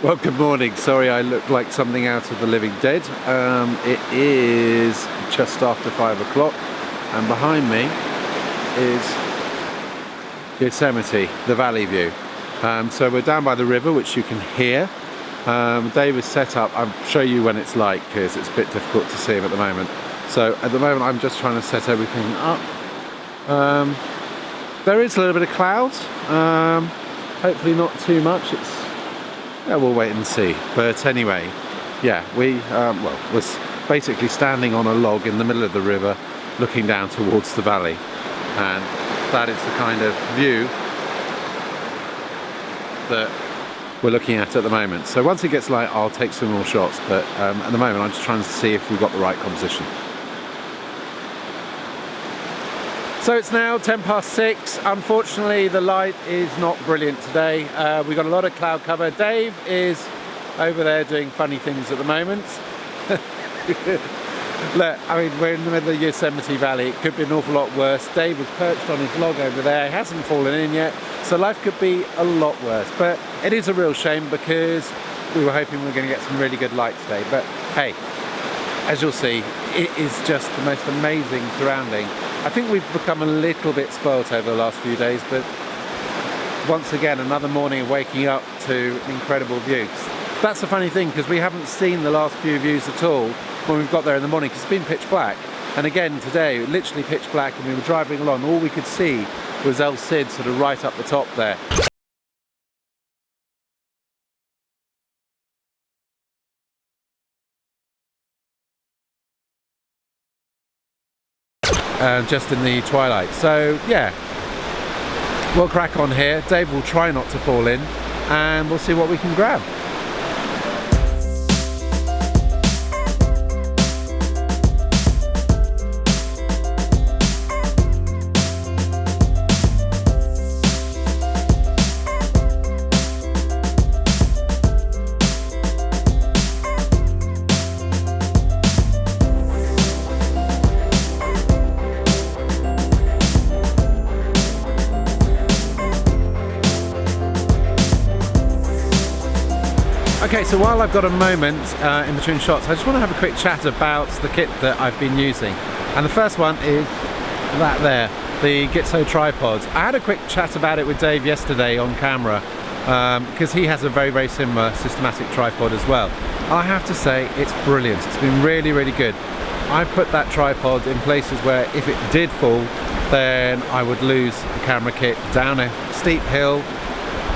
Well, good morning. Sorry I look like something out of the living dead. It is just after 5 o'clock and behind me is Yosemite, the valley view. So we're down by the river, which you can hear. Dave is set up. I'll show you when it's light because it's a bit difficult to see him at the moment. So at the moment I'm just trying to set everything up. There is a little bit of clouds, hopefully not too much. Yeah, we'll wait and see. But anyway, yeah, we're basically standing on a log in the middle of the river looking down towards the valley, and that is the kind of view that we're looking at the moment. So once it gets light I'll take some more shots, but at the moment I'm just trying to see if we've got the right composition. So it's now 6:10. Unfortunately the light is not brilliant today. We've got a lot of cloud cover. Dave is over there doing funny things at the moment. Look, I mean, we're in the middle of Yosemite Valley. It could be an awful lot worse. Dave was perched on his log over there. He hasn't fallen in yet, so life could be a lot worse. But it is a real shame because we were hoping we were going to get some really good light today. But hey, as you'll see, it is just the most amazing surrounding. I think we've become a little bit spoilt over the last few days, but once again, another morning of waking up to incredible views. That's the funny thing, because we haven't seen the last few views at all when we've got there in the morning, because it's been pitch black. And again today, literally pitch black, and we were driving along, all we could see was El Cid sort of right up the top there. Just in the twilight. So yeah, we'll crack on here. Dave will try not to fall in and we'll see what we can grab. Okay, so while I've got a moment in between shots, I just want to have a quick chat about the kit that I've been using. And the first one is that there, the Gitzo tripod. I had a quick chat about it with Dave yesterday on camera because he has a very, very similar systematic tripod as well. I have to say, it's brilliant. It's been really, really good. I put that tripod in places where if it did fall, then I would lose the camera kit down a steep hill,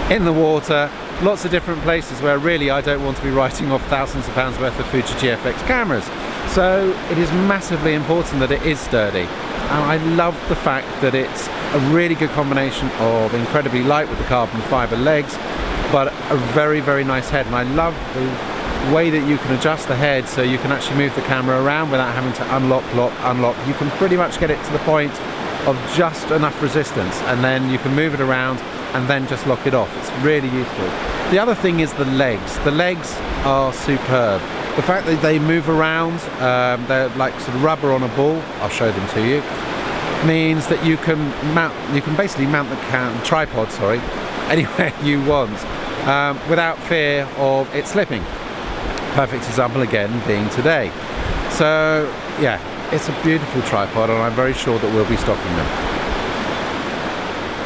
in the water, lots of different places where really I don't want to be writing off thousands of pounds worth of Fuji GFX cameras. So it is massively important that it is sturdy. And I love the fact that it's a really good combination of incredibly light with the carbon fibre legs, but a very, very nice head. And I love the way that you can adjust the head so you can actually move the camera around without having to unlock, lock, unlock. You can pretty much get it to the point of just enough resistance, and then you can move it around and then just lock it off. It's really useful. The other thing is the legs. The legs are superb. The fact that they move around, they're like sort of rubber on a ball, I'll show them to you, means that you can basically mount the tripod, anywhere you want without fear of it slipping. Perfect example again being today. So yeah, it's a beautiful tripod and I'm very sure that we'll be stocking them.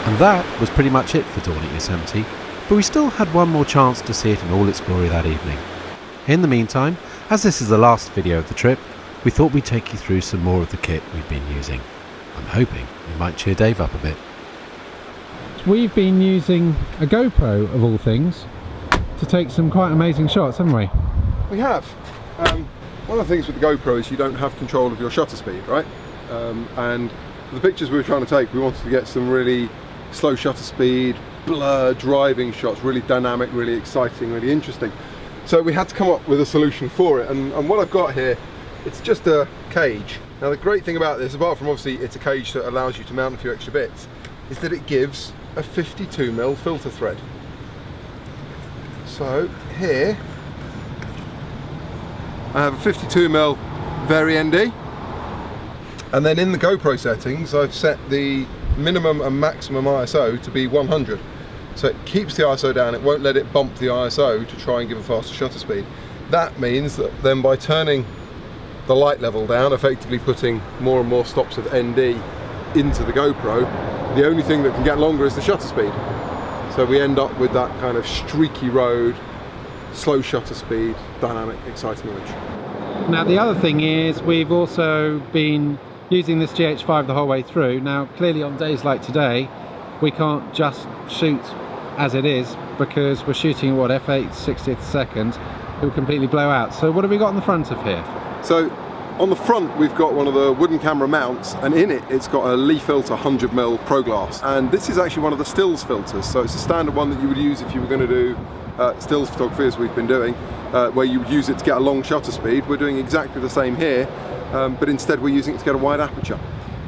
And that was pretty much it for Dawn at Yosemite, but we still had one more chance to see it in all its glory that evening. In the meantime, as this is the last video of the trip, we thought we'd take you through some more of the kit we've been using. I'm hoping we might cheer Dave up a bit. We've been using a GoPro of all things to take some quite amazing shots, haven't we? We have. One of the things with the GoPro is you don't have control of your shutter speed, right? And for the pictures we were trying to take, we wanted to get some really slow shutter speed, blur driving shots, really dynamic, really exciting, really interesting. So we had to come up with a solution for it, and what I've got here, it's just a cage. Now the great thing about this, apart from obviously it's a cage that allows you to mount a few extra bits, is that it gives a 52mm filter thread. So here I have a 52mm Very ND, and then in the GoPro settings I've set the minimum and maximum ISO to be 100. So it keeps the ISO down, it won't let it bump the ISO to try and give a faster shutter speed. That means that then by turning the light level down, effectively putting more and more stops of ND into the GoPro, the only thing that can get longer is the shutter speed. So we end up with that kind of streaky road, slow shutter speed, dynamic, exciting image. Now the other thing is we've also been using this GH5 the whole way through. Now clearly on days like today we can't just shoot as it is because we're shooting what, f8 60th second, it will completely blow out. So what have we got on the front of here? So on the front we've got one of the wooden camera mounts, and in it it's got a Lee Filter 100mm Pro Glass, and this is actually one of the stills filters, so it's a standard one that you would use if you were going to do stills photography as we've been doing, where you would use it to get a long shutter speed. We're doing exactly the same here, but instead we're using it to get a wide aperture.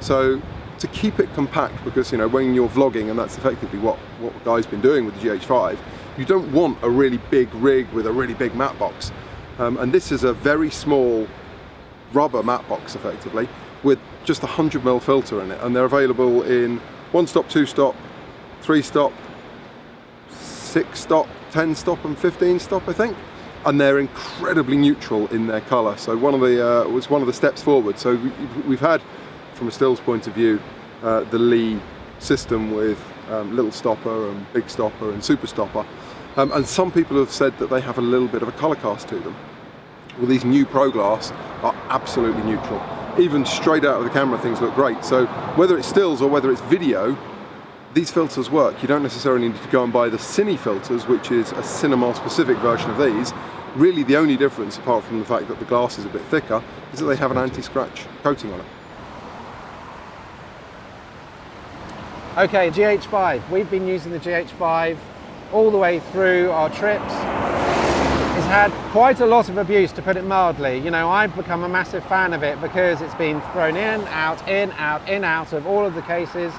So to keep it compact, because you know when you're vlogging, and that's effectively what the guy's been doing with the GH5, you don't want a really big rig with a really big matte box, and this is a very small rubber matte box effectively with just a 100mm filter in it, and they're available in 1 stop, 2 stop, 3 stop, 6 stop, 10 stop and 15 stop I think, and they're incredibly neutral in their colour. So one of the steps forward. So we've had, from a stills point of view, the Lee system with little stopper and big stopper and super stopper, and some people have said that they have a little bit of a colour cast to them. Well, these new Pro Glass are absolutely neutral. Even straight out of the camera things look great. So whether it's stills or whether it's video, these filters work. You don't necessarily need to go and buy the Cine filters, which is a cinema specific version of these. Really the only difference, apart from the fact that the glass is a bit thicker, is that they have an anti-scratch coating on it. Okay, GH5. We've been using the GH5 all the way through our trips. It's had quite a lot of abuse, to put it mildly. You know, I've become a massive fan of it because it's been thrown in, out, in, out, in, out of all of the cases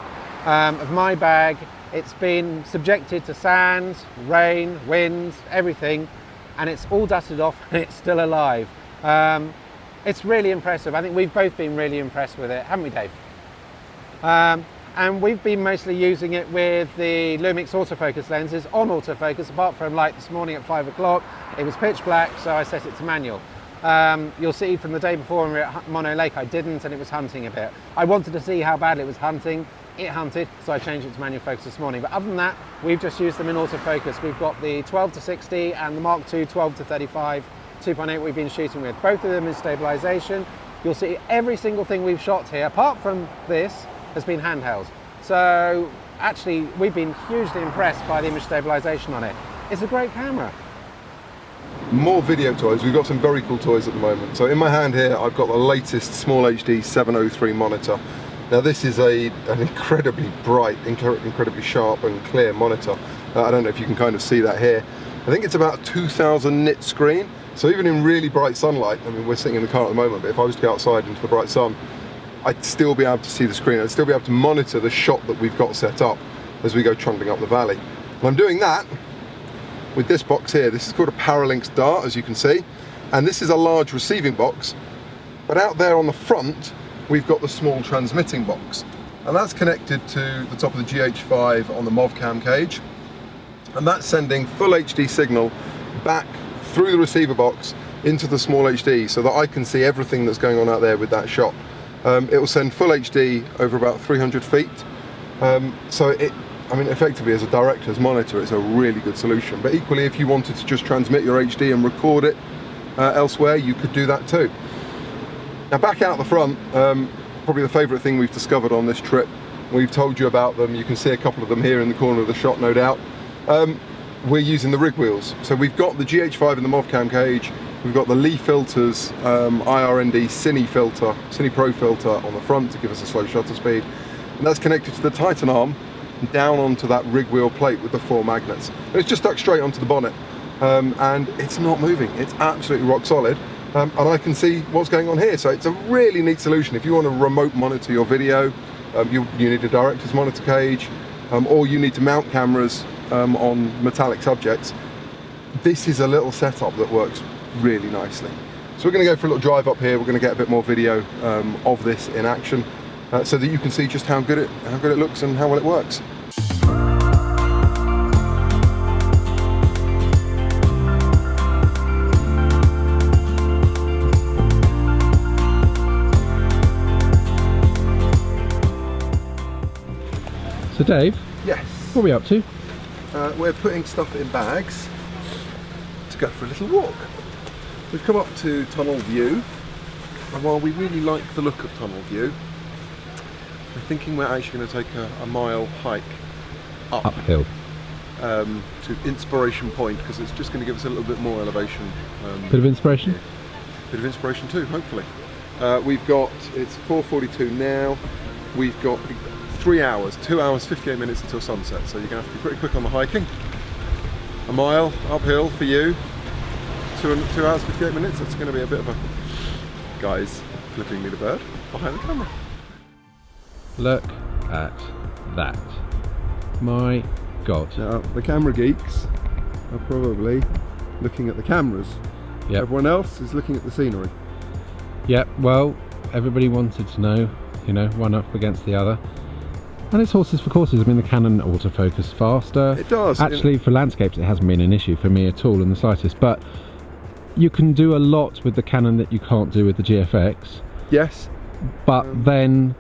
of my bag. It's been subjected to sand, rain, wind, everything, and it's all dusted off and it's still alive. It's really impressive. I think we've both been really impressed with it, haven't we, Dave? And we've been mostly using it with the Lumix autofocus lenses on autofocus, apart from like this morning at 5 o'clock, it was pitch black, so I set it to manual. You'll see from the day before when we were at Mono Lake, I didn't, and it was hunting a bit. I wanted to see how bad it was hunting. It hunted, so I changed it to manual focus this morning. But other than that, we've just used them in autofocus. We've got the 12-60 and the Mark II 12-35 2.8 we've been shooting with. Both of them in stabilization. You'll see every single thing we've shot here, apart from this, has been handheld. So actually, we've been hugely impressed by the image stabilization on it. It's a great camera. More video toys. We've got some very cool toys at the moment. So in my hand here, I've got the latest Small HD 703 monitor. Now this is an incredibly bright, incredibly sharp and clear monitor. I don't know if you can kind of see that here. I think it's about a 2000 nit screen. So even in really bright sunlight, I mean we're sitting in the car at the moment, but if I was to go outside into the bright sun, I'd still be able to see the screen. I'd still be able to monitor the shot that we've got set up as we go trundling up the valley. And I'm doing that with this box here. This is called a Paralinx Dart, as you can see. And this is a large receiving box. But out there on the front, we've got the small transmitting box. And that's connected to the top of the GH5 on the MovCam cage. And that's sending full HD signal back through the receiver box into the small HD so that I can see everything that's going on out there with that shot. It will send full HD over about 300 feet. So I mean, effectively as a director's monitor, it's a really good solution. But equally, if you wanted to just transmit your HD and record it elsewhere, you could do that too. Now back out the front, probably the favourite thing we've discovered on this trip. We've told you about them. You can see a couple of them here in the corner of the shot, no doubt. We're using the rig wheels. So we've got the GH5 in the MovCam cage. We've got the Lee Filters IRND Cine filter, Cine Pro filter on the front to give us a slow shutter speed. And that's connected to the Titan arm down onto that rig wheel plate with the 4 magnets. And it's just stuck straight onto the bonnet. And it's not moving. It's absolutely rock solid. And I can see what's going on here. So it's a really neat solution. If you want to remote monitor your video, you need a director's monitor cage, or you need to mount cameras on metallic subjects. This is a little setup that works really nicely. So we're going to go for a little drive up here. We're going to get a bit more video of this in action so that you can see just how good it looks and how well it works. Dave, Yes. what are we up to? We're putting stuff in bags to go for a little walk. We've come up to Tunnel View, and while we really like the look of Tunnel View, we're thinking we're actually going to take a mile hike Uphill. To Inspiration Point, because it's just going to give us a little bit more elevation. Bit of inspiration? Bit of inspiration too, hopefully. It's 4:42 now, we've got 3 hours, 2 hours 58 minutes until sunset, so you're going to have to be pretty quick on the hiking. A mile uphill for you, 2 hours 58 minutes, that's going to be a bit of a... Guys, flipping me the bird behind the camera. Look at that. My God. Now, the camera geeks are probably looking at the cameras. Yep. Everyone else is looking at the scenery. Yep, well, everybody wanted to know, you know, one up against the other. And it's horses for courses. I mean, the Canon autofocus faster. It does. Actually, for landscapes, it hasn't been an issue for me at all in the slightest. But you can do a lot with the Canon that you can't do with the GFX. Yes. But then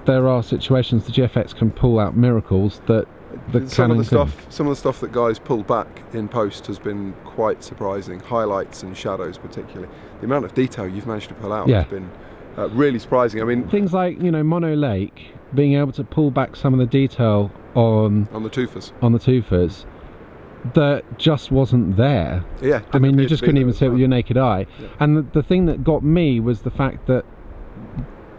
there are situations the GFX can pull out miracles that the Some Canon of the stuff that guys pull back in post has been quite surprising. Highlights and shadows, particularly. The amount of detail you've managed to pull out has been really surprising. I mean, things like, you know, Mono Lake, being able to pull back some of the detail on the Tufas. On the Tufas that just wasn't there. Yeah. I mean, you just couldn't even see it with your naked eye. Yeah. And the thing that got me was the fact that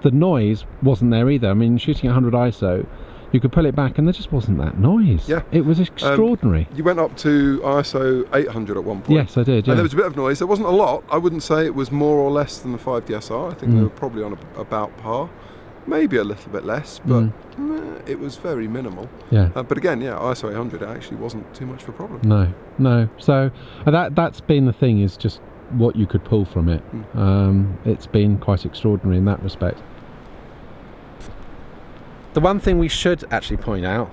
the noise wasn't there either. I mean, shooting at 100 ISO, you could pull it back and there just wasn't that noise. Yeah. It was extraordinary. You went up to ISO 800 at one point. Yes, I did, yeah. And there was a bit of noise. There wasn't a lot. I wouldn't say it was more or less than the 5DSR. I think they were probably on about par. Maybe a little bit less, but it was very minimal. Yeah. But again, yeah, ISO 800, it actually wasn't too much of a problem. No. So that's been the thing, is just what you could pull from it. It's been quite extraordinary in that respect. The one thing we should actually point out,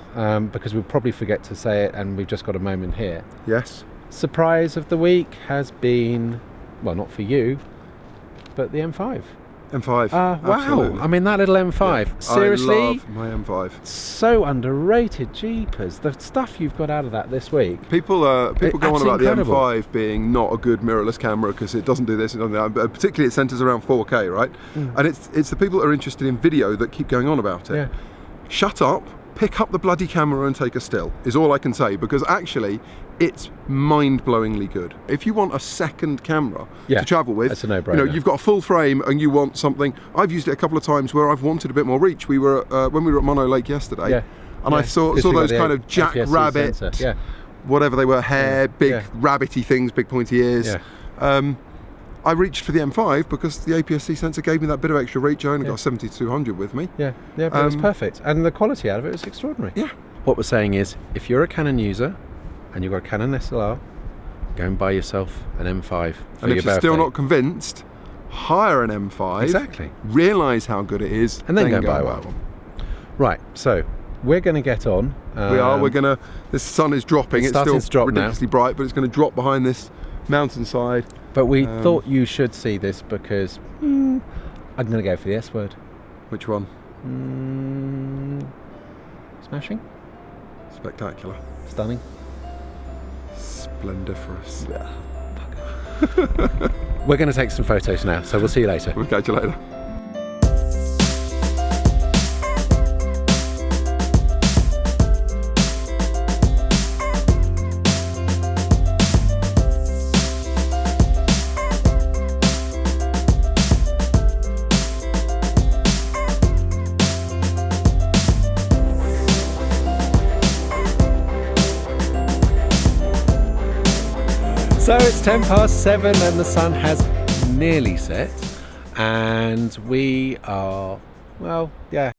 because we'll probably forget to say it and we've just got a moment here. Yes. Surprise of the week has been, well, not for you, but the M5. M5. Wow, absolutely. I mean, that little M5. Yeah, Seriously? I love my M5. So underrated, jeepers. The stuff you've got out of that this week. People go on Absolutely about incredible. the M5 being not a good mirrorless camera because it doesn't do this, it doesn't do that, but particularly it centres around 4K, right? And it's the people that are interested in video that keep going on about it. Yeah. Shut up, pick up the bloody camera and take a still, is all I can say, because actually it's mind-blowingly good. If you want a second camera to travel with, that's a no-brainer. you know, you've got a full frame and you want something. I've used it a couple of times where I've wanted a bit more reach. We were when we were at Mono Lake yesterday, and I saw those kind of jackrabbit, whatever they were, big rabbity things, big pointy ears. I reached for the M5 because the APS-C sensor gave me that bit of extra reach. I only got 7200 with me. But it was perfect, and the quality out of it was extraordinary. Yeah. What we're saying is, if you're a Canon user and you've got a Canon SLR, go and buy yourself an M5 for And your if you're birthday. still not convinced, hire an M5. Exactly. Realise how good it is, and then go and buy one. Right, so we're going to get on. We are. We're going to. The sun is dropping. It's still ridiculously bright, but it's going to drop behind this mountainside. But we thought you should see this because I'm going to go for the S word. Which one? Smashing. Spectacular. Stunning. Splendiferous. We're going to take some photos now, so we'll see you later. We'll catch you later. So it's 7:10 and the sun has nearly set, and we are, well, yeah,